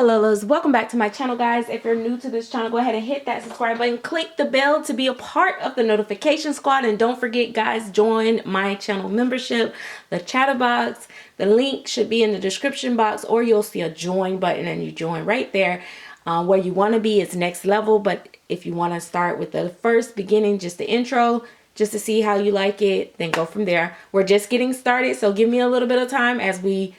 Hello, welcome back to my channel, guys. If you're new to this channel, go ahead and hit that subscribe button, click the bell to be a part of the notification squad, and don't forget, guys, join my channel membership, the chatterbox. The link should be in the description box, or you'll see a join button and you join right there. Where you want to be is next level, but if you want to start with the first beginning, just the intro, just to see how you like it, then go from there. We're just getting started, so give me a little bit of time as we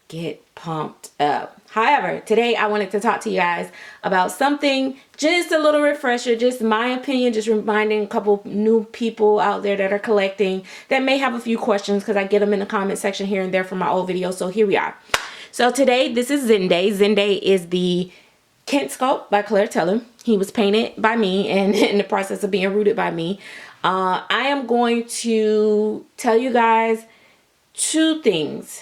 get pumped up. However, today I wanted to talk to you guys about something, just a little refresher, just my opinion, just reminding a couple new people out there that are collecting that may have a few questions, because I get them in the comment section here and there from my old videos. So here we are. So today, this is Zenday. Zenday is the Kent sculpt by Claire Teller. He was painted by me and in the process of being rooted by me. I am going to tell you guys two things.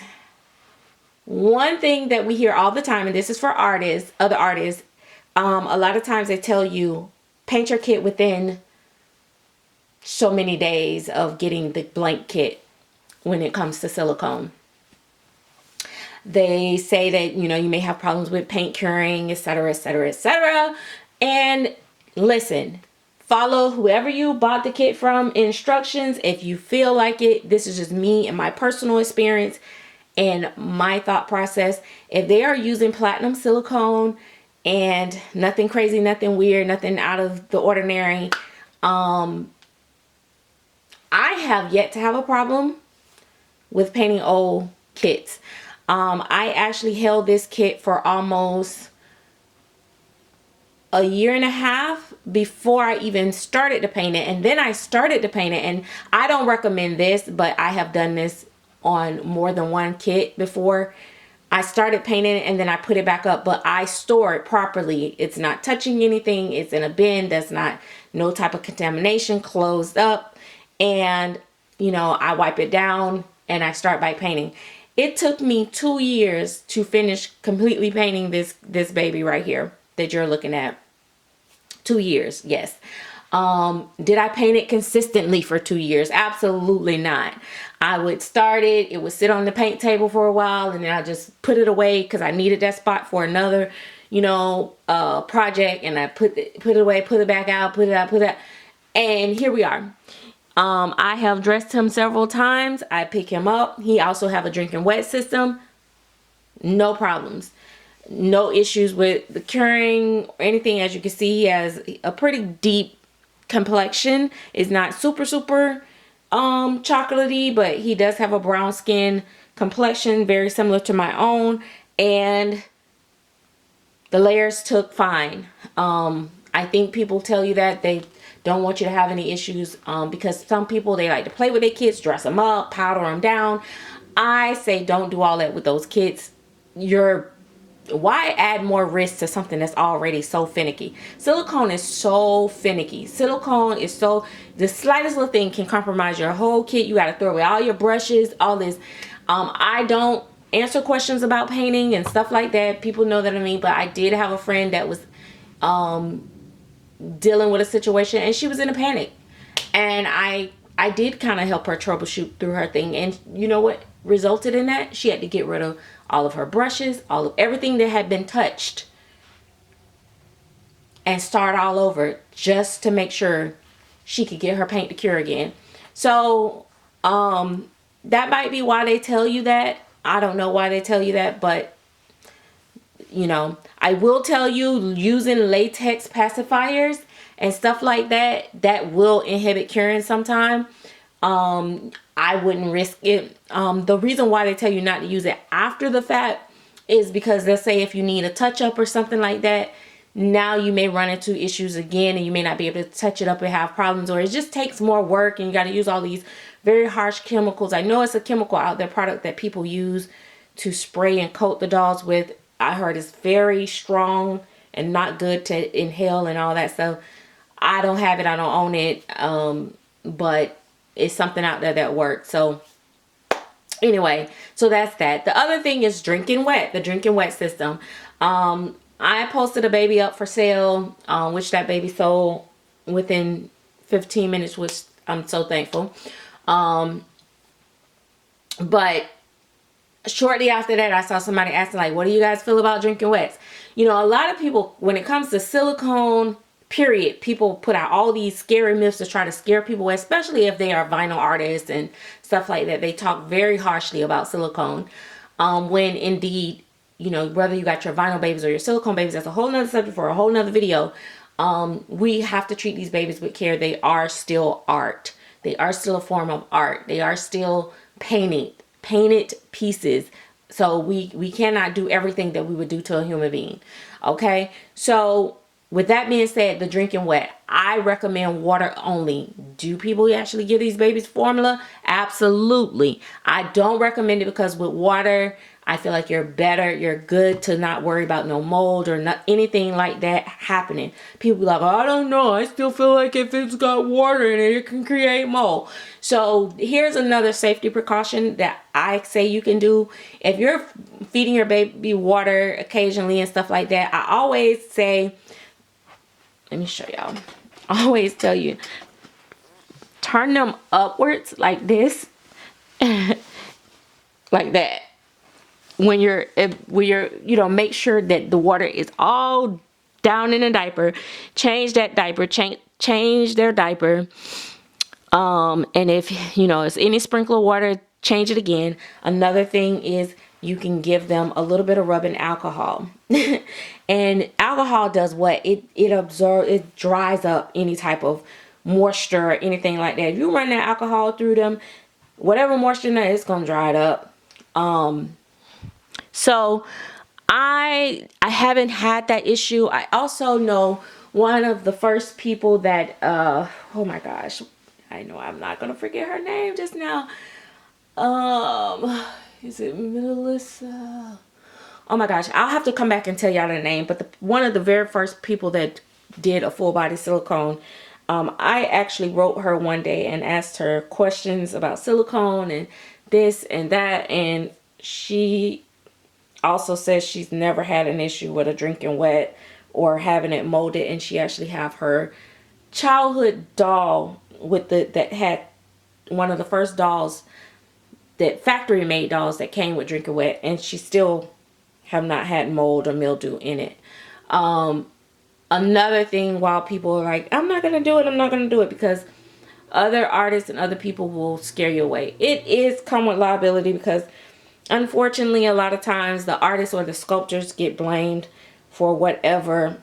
One thing that we hear all the time, and this is for artists, other artists, a lot of times they tell you paint your kit within so many days of getting the blank kit when it comes to silicone. They say that, you know, you may have problems with paint curing, etc., etc., etc. And listen, follow whoever you bought the kit from instructions if you feel like it. This is just me and my personal experience and my thought process. If they are using platinum silicone and nothing crazy, nothing weird, nothing out of the ordinary, I have yet to have a problem with painting old kits. I actually held this kit for almost a year and a half before I even started to paint it, and then I started to paint it. And I don't recommend this, but I have done this on more than one kit before. I started painting it and then I put it back up, but I store it properly. It's not touching anything. It's in a bin. That's not no type of contamination, closed up. And you know, I wipe it down and I start by painting. It took me 2 years to finish completely painting this baby right here that you're looking at. 2 years, yes. Did I paint it consistently for 2 years? Absolutely not. I would start it, it would sit on the paint table for a while, and then I just put it away because I needed that spot for another, you know, project, and I put it away, put it back out, put it out, and here we are. I have dressed him several times. I pick him up. He also have a drinking wet system. No problems. No issues with the curing or anything. As you can see, he has a pretty deep complexion. It's not super chocolatey, but he does have a brown skin complexion, very similar to my own, and the layers took fine. I think people tell you that they don't want you to have any issues, because some people, they like to play with their kids, dress them up, powder them down. I say don't do all that with those kids. Why add more risk to something that's already so finicky? Silicone is so finicky. Silicone is so, the slightest little thing can compromise your whole kit. You got to throw away all your brushes, all this. I don't answer questions about painting and stuff like that. People know that I mean, but I did have a friend that was dealing with a situation, and she was in a panic. And I did kind of help her troubleshoot through her thing. And you know what resulted in that? She had to get rid of all of her brushes, all of everything that had been touched, and start all over just to make sure she could get her paint to cure again. So that might be why they tell you that. I don't know why they tell you that, but you know, I will tell you, using latex pacifiers and stuff like that, that will inhibit curing sometime. I wouldn't risk it. The reason why they tell you not to use it after the fact is because, let's say if you need a touch up or something like that, now you may run into issues again and you may not be able to touch it up and have problems, or it just takes more work and you got to use all these very harsh chemicals. I know it's a chemical out there, product that people use to spray and coat the dolls with. I heard it's very strong and not good to inhale and all that stuff. I don't have it, I don't own it, but it's something out there that works. So anyway, so that's that. The other thing is drinking wet, the drinking wet system. I posted a baby up for sale, which that baby sold within 15 minutes, which I'm so thankful. But shortly after that, I saw somebody asking, like, what do you guys feel about drinking wets? You know, a lot of people, when it comes to silicone, period, people put out all these scary myths to try to scare people, especially if they are vinyl artists and stuff like that. They talk very harshly about silicone, when indeed, you know, whether you got your vinyl babies or your silicone babies, that's a whole nother subject for a whole nother video. We have to treat these babies with care. They are still art. They are still a form of art. They are still painted pieces. So we cannot do everything that we would do to a human being. Okay, so with that being said, the drinking wet, I recommend water only. Do people actually give these babies formula? Absolutely. I don't recommend it because with water, I feel like you're good to not worry about no mold or not anything like that happening. People be like, oh, I don't know, I still feel like if it's got water in it, it can create mold. So here's another safety precaution that I say you can do. If you're feeding your baby water occasionally and stuff like that, I always say, let me show y'all. I always tell you, turn them upwards like this, like that. When you're, you know, make sure that the water is all down in the diaper. Change that diaper. Change their diaper. And if, you know, it's any sprinkler water, change it again. Another thing is you can give them a little bit of rubbing alcohol. And alcohol does what? It absorbs, it dries up any type of moisture or anything like that. If you run that alcohol through them, whatever moisture in there, it's going to dry it up. So I haven't had that issue. I also know one of the first people that, oh my gosh, I know I'm not going to forget her name just now. Is it Melissa? Oh my gosh, I'll have to come back and tell y'all the name. But one of the very first people that did a full body silicone, I actually wrote her one day and asked her questions about silicone and this and that. And she also says she's never had an issue with a drinking wet or having it molded. And she actually have her childhood doll with that had one of the first dolls, that factory made dolls that came with drinking wet, and she still have not had mold or mildew in it. Another thing, while people are like, I'm not gonna do it because other artists and other people will scare you away. It is come with liability because unfortunately a lot of times the artists or the sculptors get blamed for whatever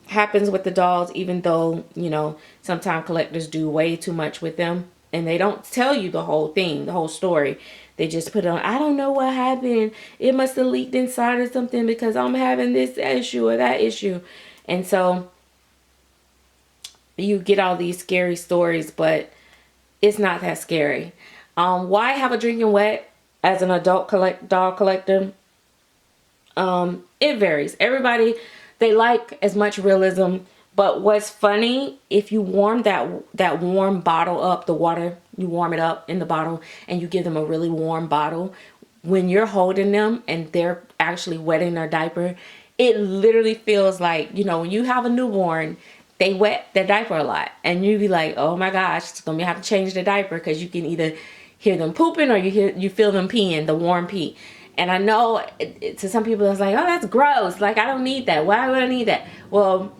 happens with the dolls, even though, you know, sometimes collectors do way too much with them and they don't tell you the whole thing, the whole story. They just put on, I don't know what happened. It must have leaked inside or something because I'm having this issue or that issue. And so you get all these scary stories, but it's not that scary. Why have a drinking wet as an adult doll collector? It varies. Everybody, they like as much realism. But what's funny, if you warm that warm bottle up, the water, you warm it up in the bottle and you give them a really warm bottle, when you're holding them and they're actually wetting their diaper, it literally feels like, you know, when you have a newborn, they wet their diaper a lot. And you be like, oh my gosh, it's going to have to change the diaper because you can either hear them pooping or you feel them peeing, the warm pee. And I know to some people it's like, oh, that's gross. Like, I don't need that. Why would I need that? Well,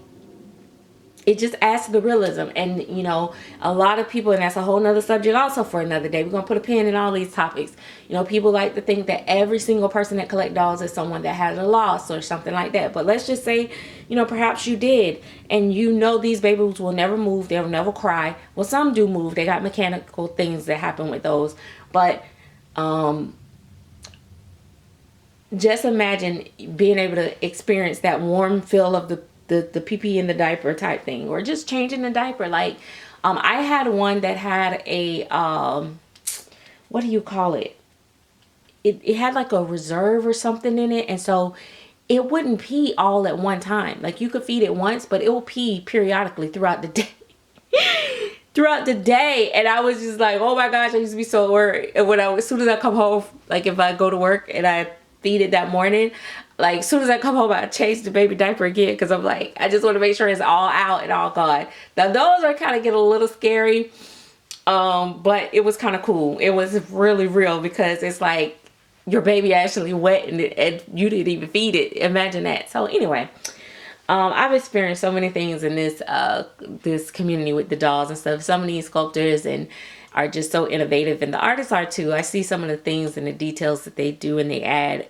it just adds to the realism. And, you know, a lot of people, and that's a whole nother subject also for another day. We're going to put a pin in all these topics. You know, people like to think that every single person that collect dolls is someone that has a loss or something like that. But let's just say, you know, perhaps you did. And you know these babies will never move. They'll never cry. Well, some do move. They got mechanical things that happen with those. But just imagine being able to experience that warm feel of the pee-pee in the diaper type thing, or just changing the diaper. Like, I had one that had a, what do you call it? It had like a reserve or something in it. And so it wouldn't pee all at one time. Like, you could feed it once, but it will pee periodically throughout the day. Throughout the day. And I was just like, oh my gosh, I used to be so worried. And as soon as I come home, like if I go to work and I feed it that morning, like as soon as I come home, I change the baby diaper again because I'm like, I just want to make sure it's all out and all gone. Now those are kind of get a little scary, but it was kind of cool. It was really real because it's like your baby actually wet and you didn't even feed it. Imagine that. So anyway, I've experienced so many things in this community with the dolls and stuff. Some of these sculptors and are just so innovative, and the artists are too. I see some of the things and the details that they do and they add.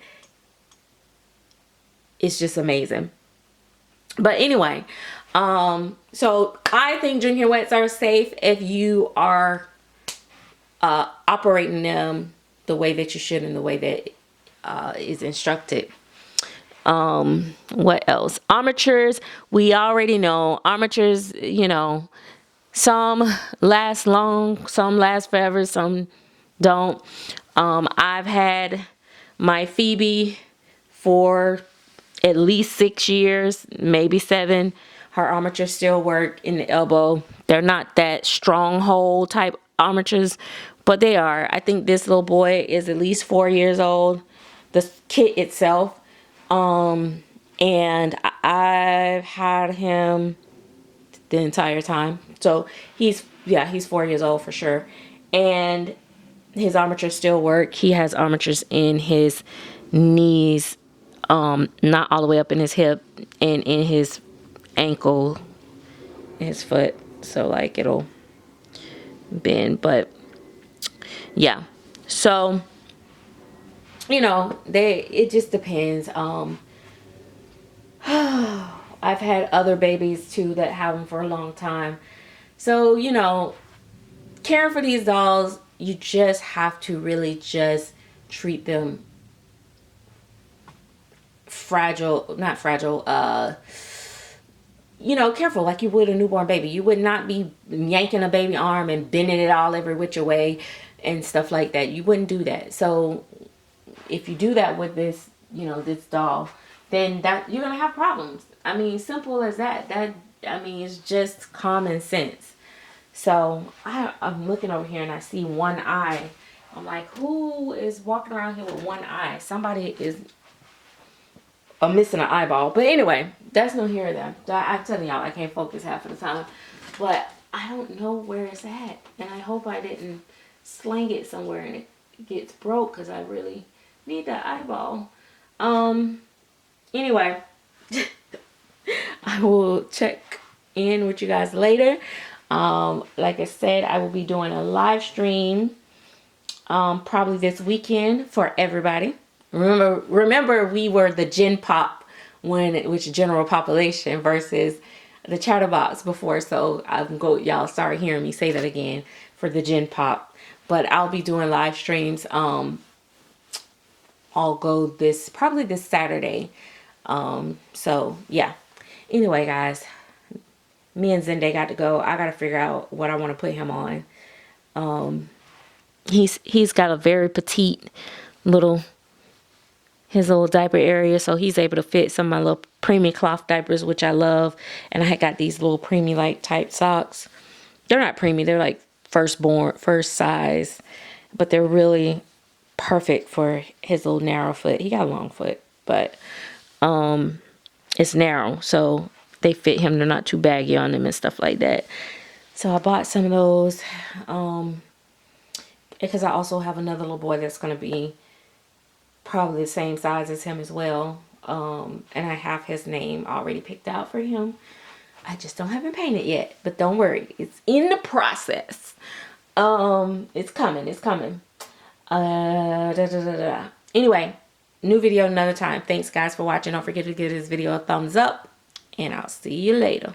It's just amazing. But anyway, so I think drinking wets are safe if you are operating them the way that you should and the way that is instructed. What else? Armatures, we already know. Armatures, you know, some last long, some last forever, some don't. I've had my Phoebe for at least 6 years, maybe 7. Her armatures still work in the elbow. They're not that stronghold type armatures, but they are. I think this little boy is at least 4 years old. The kit itself. And I've had him the entire time. So he's 4 years old for sure. And his armatures still work. He has armatures in his knees, not all the way up in his hip and in his ankle, his foot. So like it'll bend, but yeah. So, you know, it just depends. I've had other babies too that have them for a long time. So, you know, caring for these dolls, you just have to really just treat them not fragile, you know, careful like you would a newborn baby. You would not be yanking a baby arm and bending it all every which way and stuff like that. You wouldn't do that. So if you do that with this, you know, this doll, then that you're gonna have problems. I mean, simple as that. I mean, it's just common sense. So I'm looking over here and I see one eye. I'm like, who is walking around here with one eye? Somebody is missing an eyeball. But anyway, that's no here or there. I'm telling y'all, I can't focus half of the time. But I don't know where it's at. And I hope I didn't slang it somewhere and it gets broke because I really need that eyeball. Anyway, I will check in with you guys later. Like I said, I will be doing a live stream probably this weekend for everybody. Remember we were the Gen Pop which general population versus the Chatterbox before. So y'all start hearing me say that again for the Gen Pop. But I'll be doing live streams. I'll go probably this Saturday. So yeah. Anyway, guys, me and Zende got to go. I got to figure out what I want to put him on. He's got a very petite his little diaper area, so he's able to fit some of my little preemie cloth diapers, which I love. And I got these little preemie like type socks. They're not preemie, they're like first size, but they're really perfect for his little narrow foot. He got a long foot, but it's narrow, so they fit him. They're not too baggy on him and stuff like that. So I bought some of those because I also have another little boy that's going to be probably the same size as him as well. And I have his name already picked out for him. I just don't have him painted yet, but don't worry, it's in the process. It's coming. Anyway, new video another time. Thanks guys for watching. Don't forget to give this video a thumbs up, and I'll see you later.